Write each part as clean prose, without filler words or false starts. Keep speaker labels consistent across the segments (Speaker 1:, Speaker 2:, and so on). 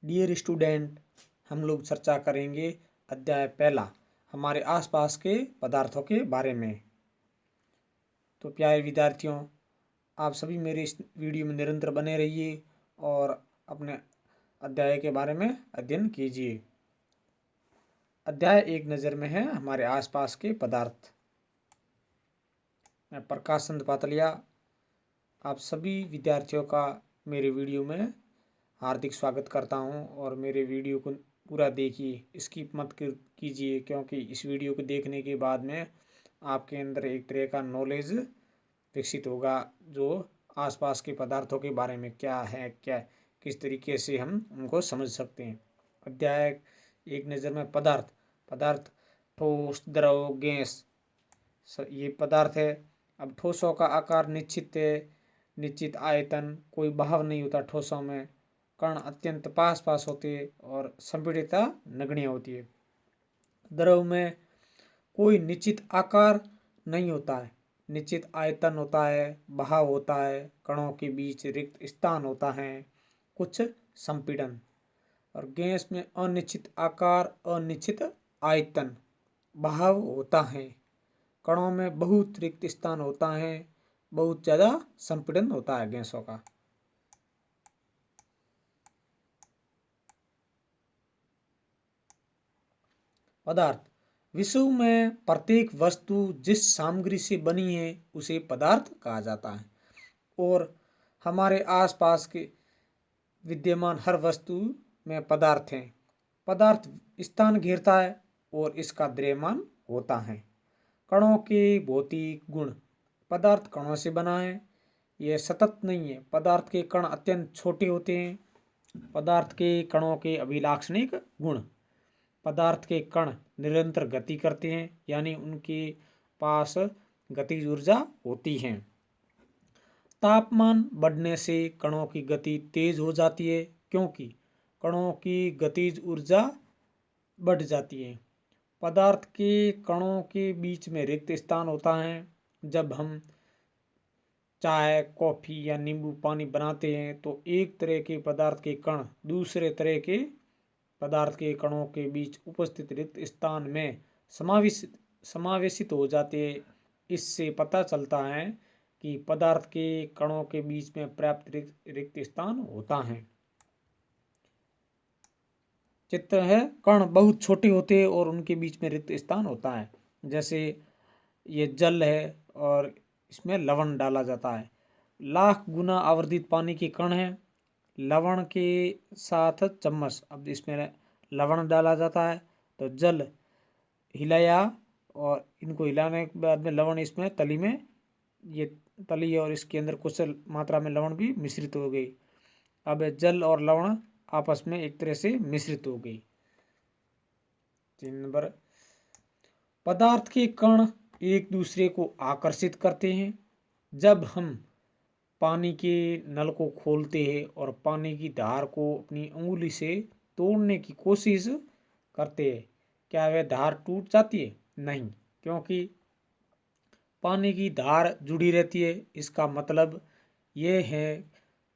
Speaker 1: Dear student, हम लोग चर्चा करेंगे अध्याय पहला हमारे आसपास के पदार्थों के बारे में। तो प्यारे विद्यार्थियों, आप सभी मेरे इस वीडियो में निरंतर बने रहिए और अपने अध्याय के बारे में अध्ययन कीजिए। अध्याय एक नज़र में है हमारे आसपास के पदार्थ। मैं प्रकाश चंद पातलिया आप सभी विद्यार्थियों का मेरे वीडियो में हार्दिक स्वागत करता हूं और मेरे वीडियो को पूरा देखिए, स्किप मत कीजिए, क्योंकि इस वीडियो को देखने के बाद में आपके अंदर एक तरह का नॉलेज विकसित होगा जो आसपास के पदार्थों के बारे में क्या है, क्या किस तरीके से हम उनको समझ सकते हैं। अध्याय एक नज़र में पदार्थ ठोस, द्रव, गैस, ये पदार्थ है। अब ठोसों का आकार निश्चित है, निश्चित आयतन, कोई बहाव नहीं होता ठोसों में, कण अत्यंत पास होते हैं और संपीड़ितता नगण्य होती है। द्रव में कोई निश्चित आकार नहीं होता है, निश्चित आयतन होता है, बहाव होता है, कणों के बीच रिक्त स्थान होता है, कुछ संपीड़न। और गैस में अनिश्चित आकार, अनिश्चित आयतन, बहाव होता है, कणों में बहुत रिक्त स्थान होता है, बहुत ज़्यादा संपीड़न होता है गैसों का। पदार्थ विश्व में प्रत्येक वस्तु जिस सामग्री से बनी है उसे पदार्थ कहा जाता है और हमारे आसपास के विद्यमान हर वस्तु में पदार्थ हैं। पदार्थ स्थान घेरता है और इसका द्रव्यमान होता है। कणों के भौतिक गुण, पदार्थ कणों से बना है, यह सतत नहीं है। पदार्थ के कण अत्यंत छोटे होते हैं। पदार्थ के कणों के अभिलाक्षणिक गुण, पदार्थ के कण निरंतर गति करते हैं, यानी उनके पास गतिज ऊर्जा होती है। तापमान बढ़ने से कणों की गति तेज हो जाती है, क्योंकि कणों की गतिज ऊर्जा बढ़ जाती है। पदार्थ के कणों के बीच में रिक्त स्थान होता है। जब हम चाय, कॉफी या नींबू पानी बनाते हैं तो एक तरह के पदार्थ के कण दूसरे तरह के पदार्थ के कणों के बीच उपस्थित रिक्त स्थान में समावेशित हो जाते हैं। इससे पता चलता है कि पदार्थ के कणों के बीच में पर्याप्त रिक्त स्थान होता है। चित्र है, कण बहुत छोटे होते हैं और उनके बीच में रिक्त स्थान होता है। जैसे ये जल है और इसमें लवण डाला जाता है। लाख गुना आवर्धित पानी के कण है, लवण के साथ चम्मच। अब इसमें लवण डाला जाता है तो जल हिलाया और इनको हिलाने के बाद में लवण इसमें तली में, ये तली और इसके अंदर कुछ मात्रा में लवण भी मिश्रित हो गई। अब जल और लवण आपस में एक तरह से मिश्रित हो गई। 3 नंबर, पदार्थ के कण एक दूसरे को आकर्षित करते हैं। जब हम पानी के नल को खोलते हैं और पानी की धार को अपनी उंगली से तोड़ने की कोशिश करते हैं, क्या वह धार टूट जाती है? नहीं, क्योंकि पानी की धार जुड़ी रहती है। इसका मतलब यह है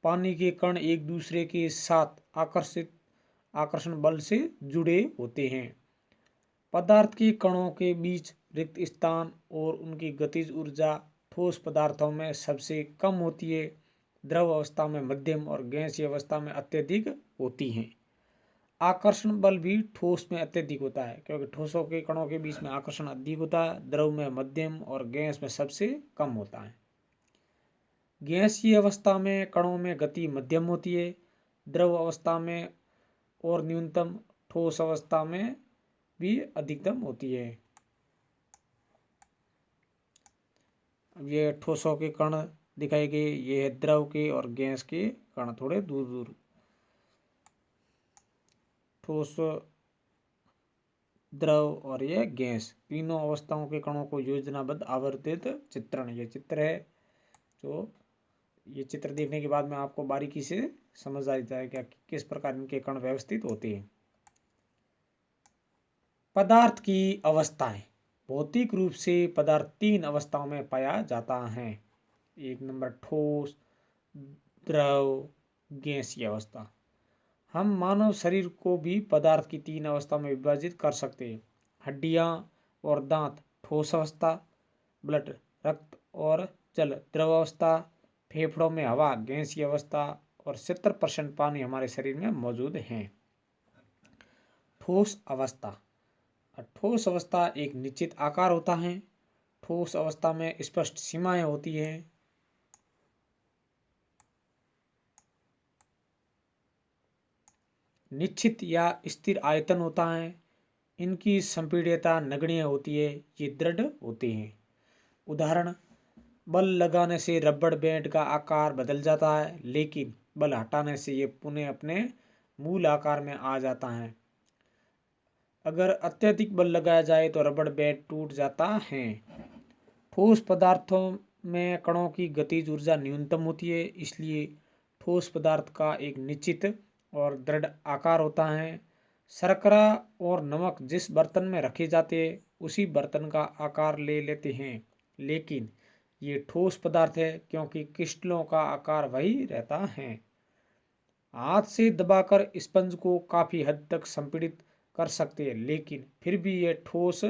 Speaker 1: पानी के कण एक दूसरे के साथ आकर्षण बल से जुड़े होते हैं। पदार्थ के कणों के बीच रिक्त स्थान और उनकी गतिज ऊर्जा ठोस पदार्थों में सबसे कम होती है, द्रव अवस्था में मध्यम और गैसीय अवस्था में अत्यधिक होती हैं। आकर्षण बल भी ठोस में अत्यधिक होता है, क्योंकि ठोसों के कणों के बीच में आकर्षण अधिक होता है, द्रव में मध्यम और गैस में सबसे कम होता है। गैसीय अवस्था में कणों में गति मध्यम होती है, द्रव अवस्था में और न्यूनतम, ठोस अवस्था में भी अधिकतम होती है। अब ये ठोसों के कण दिखाए गए, ये है द्रव के और गैस के कण थोड़े दूर दूर। ठोस, द्रव और यह गैस, तीनों अवस्थाओं के कणों को योजनाबद्ध आवर्तित चित्रण, ये चित्र है। जो ये चित्र देखने के बाद में आपको बारीकी से समझ आ जाएगा कि किस प्रकार इनके कण व्यवस्थित होते हैं। पदार्थ की अवस्थाएं, भौतिक रूप से पदार्थ 3 अवस्थाओं में पाया जाता है। 1 नंबर ठोस, द्रव, गैसीय अवस्था। हम मानव शरीर को भी पदार्थ की 3 अवस्था में विभाजित कर सकते हैं। हड्डियां और दांत ठोस अवस्था, ब्लड रक्त और जल द्रव अवस्था, फेफड़ों में हवा गैसीय अवस्था और 70% पानी हमारे शरीर में मौजूद है। ठोस अवस्था। ठोस अवस्था एक निश्चित आकार होता है। ठोस अवस्था में स्पष्ट सीमाएं होती हैं। निश्चित या स्थिर आयतन होता है। इनकी संपीड्यता नगण्य होती है। ये दृढ़ होते हैं। उदाहरण, बल लगाने से रबड़ बैंड का आकार बदल जाता है, लेकिन बल हटाने से ये पुनः अपने मूल आकार में आ जाता है। अगर अत्यधिक बल लगाया जाए तो रबड़ बैंड टूट जाता है। ठोस पदार्थों में कणों की गतिज ऊर्जा न्यूनतम होती है, इसलिए ठोस पदार्थ का एक निश्चित और दृढ़ आकार होता है। शर्करा और नमक जिस बर्तन में रखे जाते हैं उसी बर्तन का आकार ले लेते हैं, लेकिन ये ठोस पदार्थ है क्योंकि क्रिस्टलों का आकार वही रहता है। हाथ से दबाकर स्पंज को काफ़ी हद तक संपीड़ित कर सकते हैं, लेकिन फिर भी ये ठोस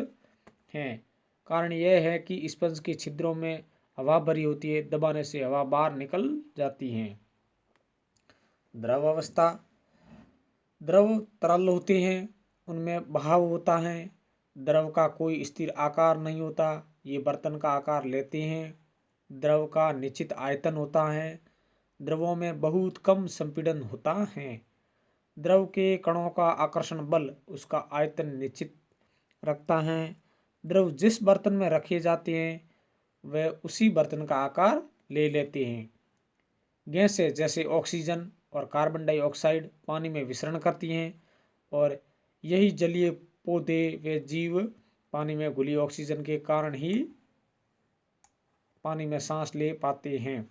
Speaker 1: हैं। कारण यह है कि स्पंज के छिद्रों में हवा भरी होती है, दबाने से हवा बाहर निकल जाती है। द्रव अवस्था। द्रव तरल होते हैं, उनमें बहाव होता है। द्रव का कोई स्थिर आकार नहीं होता, ये बर्तन का आकार लेते हैं। द्रव का निश्चित आयतन होता है। द्रवों में बहुत कम संपीड़न होता है। द्रव के कणों का आकर्षण बल उसका आयतन निश्चित रखता है। द्रव जिस बर्तन में रखे जाते हैं वह उसी बर्तन का आकार ले लेते हैं। गैसें जैसे ऑक्सीजन और कार्बन डाइऑक्साइड पानी में विसरण करती हैं, और यही जलीय पौधे व जीव पानी में घुली ऑक्सीजन के कारण ही पानी में सांस ले पाते हैं।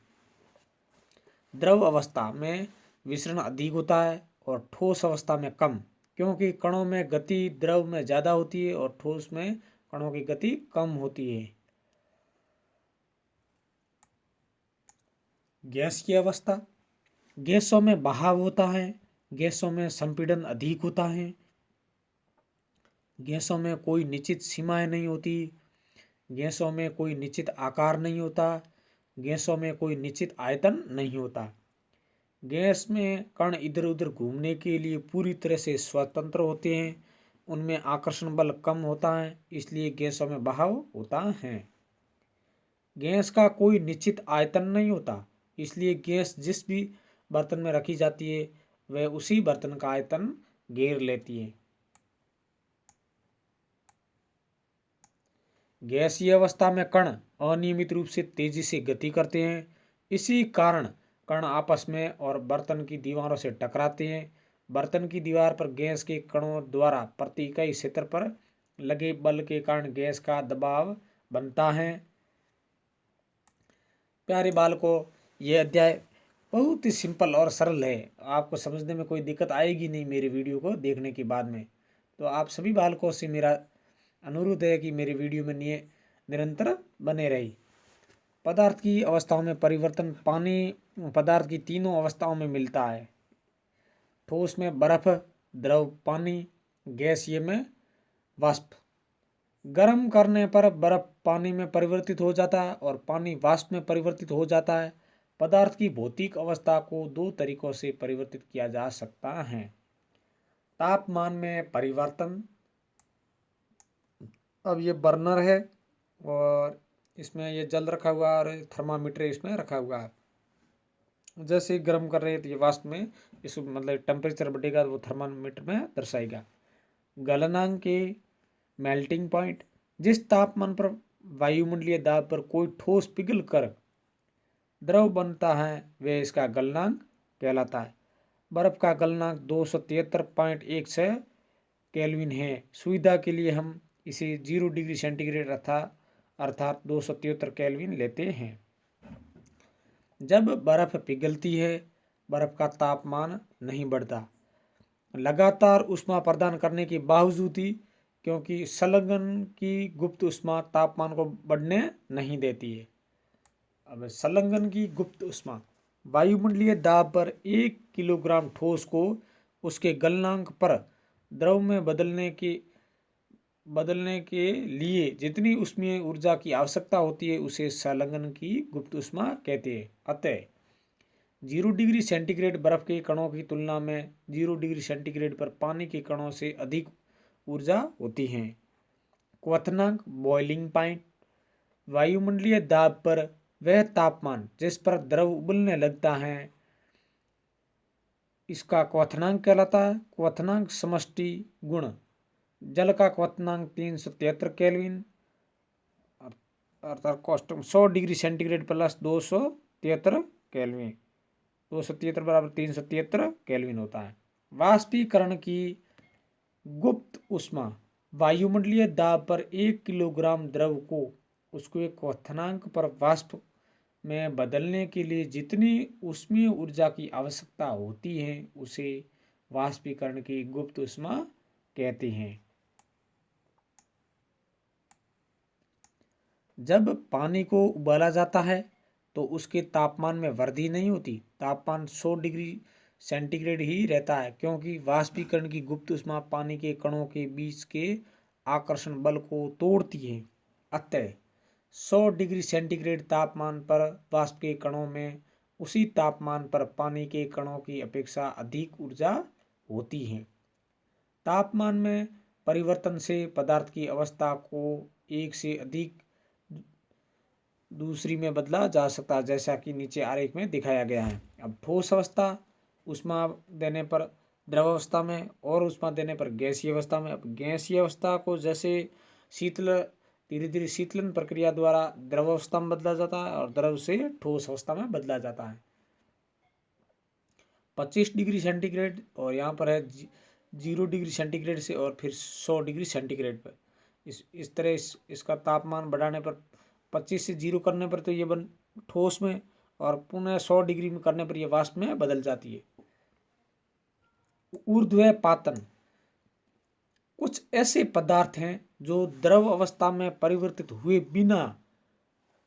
Speaker 1: द्रव अवस्था में विसरण अधिक होता है और ठोस अवस्था में कम, क्योंकि कणों में गति द्रव में ज़्यादा होती है और ठोस में कणों की गति कम होती है। गैस की अवस्था। गैसों में बहाव होता है। गैसों में संपीड़न अधिक होता है। गैसों में कोई निश्चित सीमाएं नहीं होती। गैसों में कोई निश्चित आकार नहीं होता। गैसों में कोई निश्चित आयतन नहीं होता। गैस में कण इधर उधर घूमने के लिए पूरी तरह से स्वतंत्र होते हैं। उनमें आकर्षण बल कम होता है, इसलिए गैसों में बहाव होता है। गैस का कोई निश्चित आयतन नहीं होता, इसलिए गैस जिस भी बर्तन में रखी जाती है वह उसी बर्तन का आयतन घेर लेती है। गैसीय अवस्था में कण अनियमित रूप से तेजी से गति करते हैं। इसी कारण कण आपस में और बर्तन की दीवारों से टकराते हैं। बर्तन की दीवार पर गैस के कणों द्वारा प्रति इकाई क्षेत्र पर लगे बल के कारण गैस का दबाव बनता है। प्यारे बालकों, यह अध्याय बहुत ही सिंपल और सरल है। आपको समझने में कोई दिक्कत आएगी नहीं मेरे वीडियो को देखने के बाद में। तो आप सभी बालकों से मेरा अनुरोध है कि मेरे वीडियो में निरंतर बने रही। पदार्थ की अवस्थाओं में परिवर्तन। पानी पदार्थ की तीनों अवस्थाओं में मिलता है। ठोस में बर्फ, द्रव पानी, गैसीय में वाष्प। गर्म करने पर बर्फ पानी में परिवर्तित हो जाता है और पानी वाष्प में परिवर्तित हो जाता है। पदार्थ की भौतिक अवस्था को दो तरीकों से परिवर्तित किया जा सकता है। तापमान में परिवर्तन। अब ये बर्नर है और इसमें ये जल रखा हुआ है और थर्मामीटर इसमें रखा हुआ है। जैसे गर्म कर रहे हैं तो ये वास्तव में इस मतलब टेम्परेचर बढ़ेगा तो वो थर्मामीटर में दर्शाएगा। गलनांक के मेल्टिंग पॉइंट। जिस तापमान पर वायुमंडलीय दाब पर कोई ठोस पिघल कर द्रव बनता है वह इसका गलनांक कहलाता है। बर्फ का गलनांक 273.16 केल्विन है। सुविधा के लिए हम इसे 0 डिग्री सेंटीग्रेड अर्थात 273 केल्विन लेते हैं। जब बर्फ पिघलती है बर्फ का तापमान नहीं बढ़ता, लगातार ऊष्मा प्रदान करने के बावजूद ही, क्योंकि संलग्न की गुप्त ऊष्मा तापमान को बढ़ने नहीं देती है। अब संलग्न की गुप्त ऊष्मा। वायुमंडलीय दाब पर 1 किलोग्राम ठोस को उसके गलनांक पर द्रव में बदलने के लिए जितनी ऊष्मीय ऊर्जा की आवश्यकता होती है उसे संलग्न की गुप्त ऊष्मा कहते हैं। अतः 0 डिग्री सेंटीग्रेड बर्फ के कणों की तुलना में 0 डिग्री सेंटीग्रेड पर पानी के कणों से अधिक ऊर्जा होती है। क्वथनांक बॉइलिंग पॉइंट, वायुमंडलीय दाब पर वह तापमान जिस पर द्रव उबलने लगता है इसका क्वथनांक कहलाता है। क्वथनांक समष्टि गुण, जल का क्वथनांक 373 केल्विन अर्थात 100 डिग्री सेंटीग्रेड प्लस 273 केल्विन, 273 बराबर 373 केल्विन होता है। वाष्पीकरण की गुप्त ऊष्मा, वायुमंडलीय दाब पर 1 किलोग्राम द्रव को उसके क्वथनांक पर वाष्प में बदलने के लिए जितनी ऊष्मीय ऊर्जा की आवश्यकता होती है उसे वाष्पीकरण की गुप्त ऊष्मा कहते हैं। जब पानी को उबाला जाता है तो उसके तापमान में वृद्धि नहीं होती, तापमान 100 डिग्री सेंटीग्रेड ही रहता है, क्योंकि वाष्पीकरण की गुप्त ऊष्मा पानी के कणों के बीच के आकर्षण बल को तोड़ती है। अतः 100 डिग्री सेंटीग्रेड तापमान पर वाष्प के कणों में उसी तापमान पर पानी के कणों की अपेक्षा अधिक ऊर्जा होती है। तापमान में परिवर्तन से पदार्थ की अवस्था को एक से अधिक दूसरी में बदला जा सकता है, जैसा कि नीचे आरेख में दिखाया गया है। अब ठोस अवस्था ऊष्मा देने पर द्रव अवस्था में और ऊष्मा देने पर गैसीय अवस्था में। अब गैसीय अवस्था को जैसे धीरे धीरे शीतलन प्रक्रिया द्वारा द्रव अवस्था में बदला जाता है और द्रव से ठोस अवस्था में बदला जाता है। 25 डिग्री सेंटीग्रेड और यहाँ पर है 0 डिग्री सेंटीग्रेड से और फिर 100 डिग्री सेंटीग्रेड पर इस तरह इसका तापमान बढ़ाने पर 25 से 0 करने पर तो ये बन ठोस में और पुनः 100 डिग्री में करने पर यह वाष्प में बदल जाती है। ऊर्ध्वपातन, कुछ ऐसे पदार्थ हैं जो द्रव अवस्था में परिवर्तित हुए बिना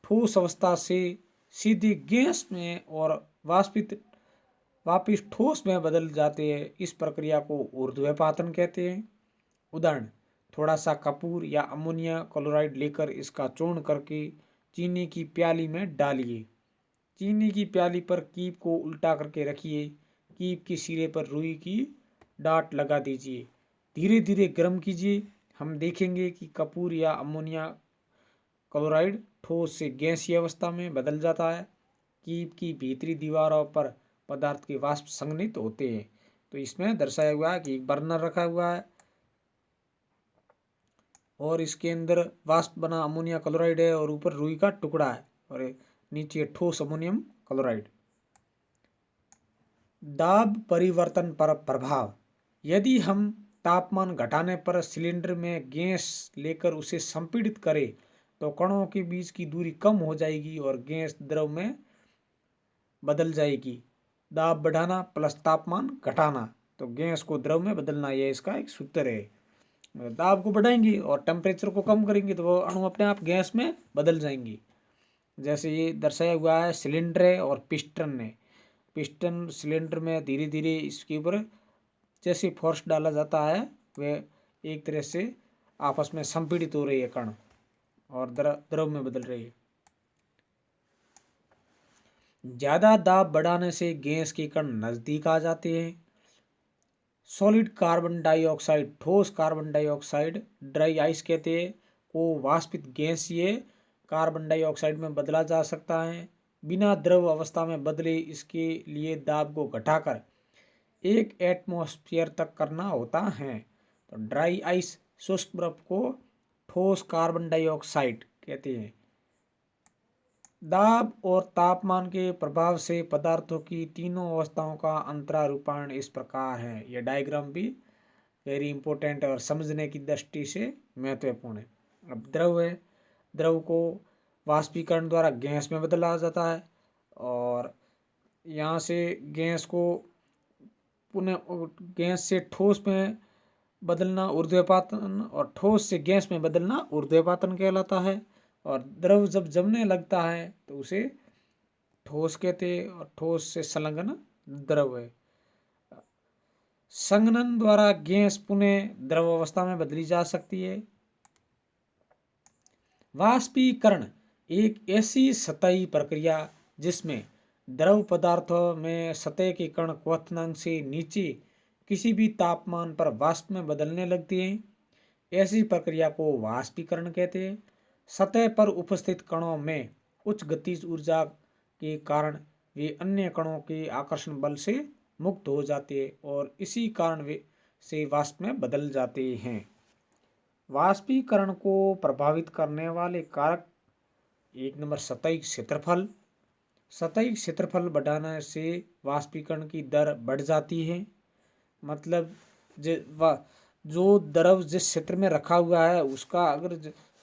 Speaker 1: ठोस अवस्था से सीधे गैस में और वापिस ठोस में बदल जाते हैं। इस प्रक्रिया को ऊर्ध्वपातन कहते हैं। उदाहरण, थोड़ा सा कपूर या अमोनिया क्लोराइड लेकर इसका चूर्ण करके चीनी की प्याली में डालिए। चीनी की प्याली पर कीप को उल्टा करके रखिए। कीप के सिरे पर रुई की डाट लगा दीजिए। धीरे धीरे गर्म कीजिए। हम देखेंगे कि कपूर या अमोनिया क्लोराइड ठोस से गैसीय अवस्था में बदल जाता है। कीप की भीतरी दीवारों पर पदार्थ के वाष्प संघनित होते हैं। तो इसमें दर्शाया हुआ है कि एक बर्नर रखा हुआ है और इसके अंदर वाष्प बना अमोनिया क्लोराइड है और ऊपर रुई का टुकड़ा है और नीचे ठोस अमोनियम क्लोराइड। दाब परिवर्तन पर प्रभाव, यदि हम तापमान घटाने पर सिलेंडर में गैस लेकर उसे संपीड़ित करें तो कणों के बीच की दूरी कम हो जाएगी और गैस द्रव में बदल जाएगी। दाब बढ़ाना प्लस तापमान घटाना, तो गैस को द्रव में बदलना, यह इसका एक सूत्र है। दाब को बढ़ाएंगे और टेम्परेचर को कम करेंगे तो वो अणु अपने आप गैस में बदल जाएंगी। जैसे ये दर्शाया हुआ है सिलेंडर है और पिस्टन है। पिस्टन सिलेंडर में धीरे धीरे इसके ऊपर जैसे फोर्स डाला जाता है वह एक तरह से आपस में संपीड़ित हो रही है कण और द्रव में बदल रही है। ज्यादा दाब बढ़ाने से गैस के कण नजदीक आ जाते हैं। सॉलिड कार्बन डाइऑक्साइड, ठोस कार्बन डाइऑक्साइड ड्राई आइस कहते हैं, को वाष्पित गैसीय कार्बन डाइऑक्साइड में बदला जा सकता है। बिना द्रव अवस्था में बदले इसके लिए दाब को घटाकर 1 एटमॉस्फेयर तक करना होता है। तो ड्राई आइस, शुष्क बर्फ को ठोस कार्बन डाइऑक्साइड कहते हैं। दाब और तापमान के प्रभाव से पदार्थों की तीनों अवस्थाओं का अंतरारूपायण इस प्रकार है। यह डायग्राम भी वेरी इंपॉर्टेंट है और समझने की दृष्टि से महत्वपूर्ण है। अब द्रव है, द्रव को वाष्पीकरण द्वारा गैस में बदला जाता है और यहाँ से गैस को पुनः गैस से ठोस में बदलना ऊर्ध्वपातन और ठोस से गैस में बदलना ऊर्ध्वपातन कहलाता है। और द्रव जब जमने लगता है तो उसे ठोस कहते हैं और ठोस से संलग्न द्रव है। संघनन द्वारा गैस पुनः द्रव अवस्था में बदली जा सकती है। वाष्पीकरण एक ऐसी सतही प्रक्रिया जिसमें द्रव पदार्थों में सतह के कण क्वथनांक से नीचे किसी भी तापमान पर वाष्प में बदलने लगती हैं। ऐसी प्रक्रिया को वाष्पीकरण कहते हैं। सतह पर उपस्थित कणों में उच्च गतिज ऊर्जा के कारण वे अन्य कणों के आकर्षण बल से मुक्त हो जाते हैं और इसी कारण वे से वाष्प में बदल जाते हैं। वाष्पीकरण को प्रभावित करने वाले कारक एक नंबर सतही क्षेत्रफल। सतही क्षेत्रफल बढ़ाने से वाष्पीकरण की दर बढ़ जाती है। मतलब जो द्रव जिस क्षेत्र में रखा हुआ है उसका अगर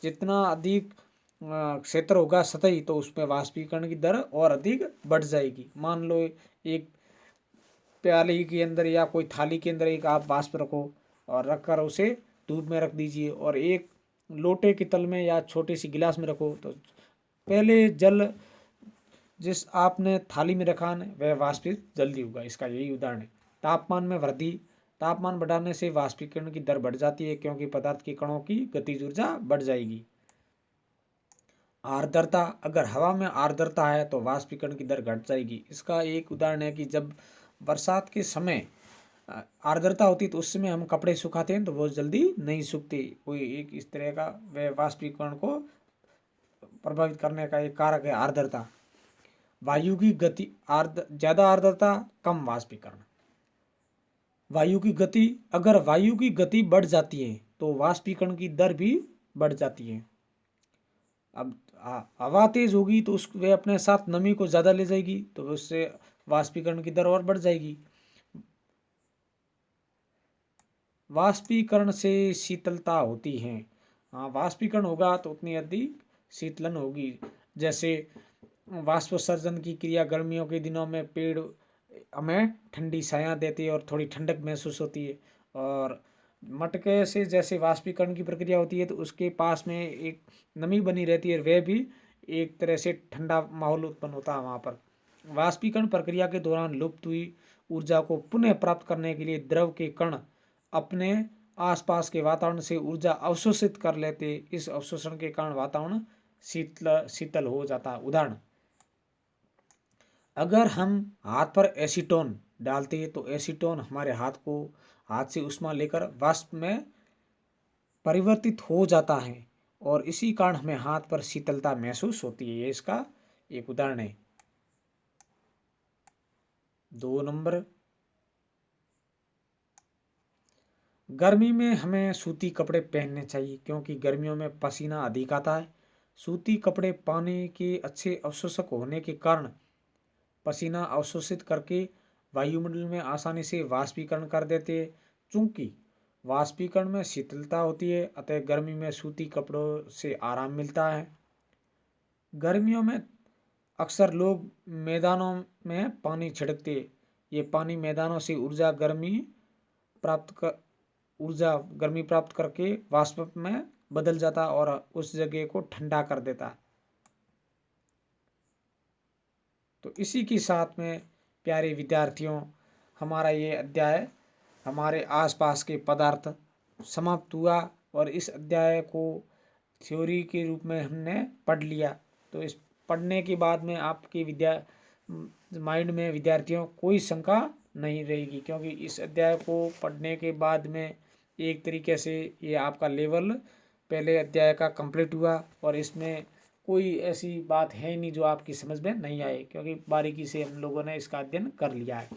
Speaker 1: जितना अधिक क्षेत्र होगा सतही, तो उसमें वाष्पीकरण की दर और अधिक बढ़ जाएगी। मान लो एक प्याली के अंदर या कोई थाली के अंदर एक आप वाष्प रखो और रखकर उसे धूप में रख दीजिए, और एक लोटे के तल में या छोटे सी गिलास में रखो, तो पहले जल जिस आपने थाली में रखा है वह वाष्पित जल्दी होगा। इसका यही उदाहरण है। तापमान में वृद्धि। तापमान बढ़ाने से वाष्पीकरण की दर बढ़ जाती है क्योंकि पदार्थ के कणों की गतिज ऊर्जा बढ़ जाएगी। आर्द्रता। अगर हवा में आर्द्रता है तो वाष्पीकरण की दर घट जाएगी। इसका एक उदाहरण है कि जब बरसात के समय आर्द्रता होती है तो उस समय हम कपड़े सुखाते हैं तो वो जल्दी नहीं सूखते। कोई एक इस तरह का वह वाष्पीकरण को प्रभावित करने का एक कारक है आर्द्रता। वायु की गति ज्यादा आर्द्रता कम वाष्पीकरण। वायु की गति। अगर वायु की गति बढ़ जाती है तो वाष्पीकरण की दर भी बढ़ जाती है। अब हवा तेज होगी तो उस वे अपने साथ नमी को ज्यादा ले जाएगी, तो उससे वाष्पीकरण की दर और बढ़ जाएगी। वाष्पीकरण से शीतलता होती है। हाँ, वाष्पीकरण होगा तो उतनी अधिक शीतलन होगी। जैसे वाष्पोत्सर्जन की क्रिया गर्मियों के दिनों में पेड़ हमें ठंडी छाया देती है और थोड़ी ठंडक महसूस होती है। और मटके से जैसे वाष्पीकरण की प्रक्रिया होती है तो उसके पास में एक नमी बनी रहती है, वह भी एक तरह से ठंडा माहौल उत्पन्न होता है वहाँ पर। वाष्पीकरण प्रक्रिया के दौरान लुप्त हुई ऊर्जा को पुनः प्राप्त करने के लिए द्रव के कण अपने आसपास के वातावरण से ऊर्जा अवशोषित कर लेते। इस अवशोषण के कारण वातावरण शीतल हो जाता है। उदाहरण, अगर हम हाथ पर एसीटोन डालते हैं तो एसीटोन हमारे हाथ से उष्मा लेकर वाष्प में परिवर्तित हो जाता है और इसी कारण हमें हाथ पर शीतलता महसूस होती है। ये इसका एक उदाहरण है। 2 नंबर, गर्मी में हमें सूती कपड़े पहनने चाहिए क्योंकि गर्मियों में पसीना अधिक आता है। सूती कपड़े पानी के अच्छे अवशोषक होने के कारण पसीना अवशोषित करके वायुमंडल में आसानी से वाष्पीकरण कर देते हैं। चूंकि वाष्पीकरण में शीतलता होती है अतः गर्मी में सूती कपड़ों से आराम मिलता है। गर्मियों में अक्सर लोग मैदानों में पानी छिड़कते। ये पानी मैदानों से गर्मी प्राप्त करके वाष्प में बदल जाता और उस जगह को ठंडा कर देता। तो इसी के साथ में प्यारे विद्यार्थियों, हमारा ये अध्याय हमारे आसपास के पदार्थ समाप्त हुआ और इस अध्याय को थ्योरी के रूप में हमने पढ़ लिया। तो इस पढ़ने के बाद में आपके माइंड में विद्यार्थियों कोई शंका नहीं रहेगी, क्योंकि इस अध्याय को पढ़ने के बाद में एक तरीके से ये आपका लेवल पहले अध्याय का कंप्लीट हुआ और इसमें कोई ऐसी बात है नहीं जो आपकी समझ में नहीं आए, क्योंकि बारीकी से हम लोगों ने इसका अध्ययन कर लिया है।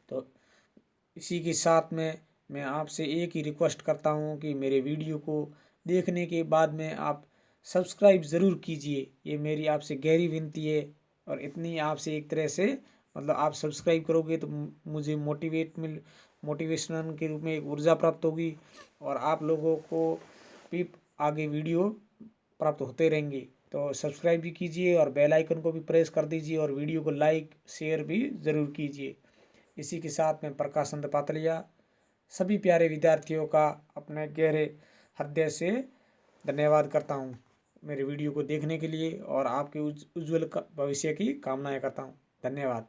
Speaker 1: तो इसी के साथ में मैं आपसे एक ही रिक्वेस्ट करता हूँ कि मेरे वीडियो को देखने के बाद में आप सब्सक्राइब ज़रूर कीजिए। ये मेरी आपसे गहरी विनती है और इतनी आपसे एक तरह से मतलब आप सब्सक्राइब करोगे तो मुझे मोटिवेशनल के रूप में एक ऊर्जा प्राप्त होगी और आप लोगों को भी आगे वीडियो प्राप्त होते रहेंगे। तो सब्सक्राइब भी कीजिए और बेल आइकन को भी प्रेस कर दीजिए और वीडियो को लाइक शेयर भी ज़रूर कीजिए। इसी के साथ में प्रकाश चंद पातलिया सभी प्यारे विद्यार्थियों का अपने गहरे हृदय से धन्यवाद करता हूँ मेरे वीडियो को देखने के लिए और आपके उज्ज्वल भविष्य की कामनाएं करता हूँ। धन्यवाद।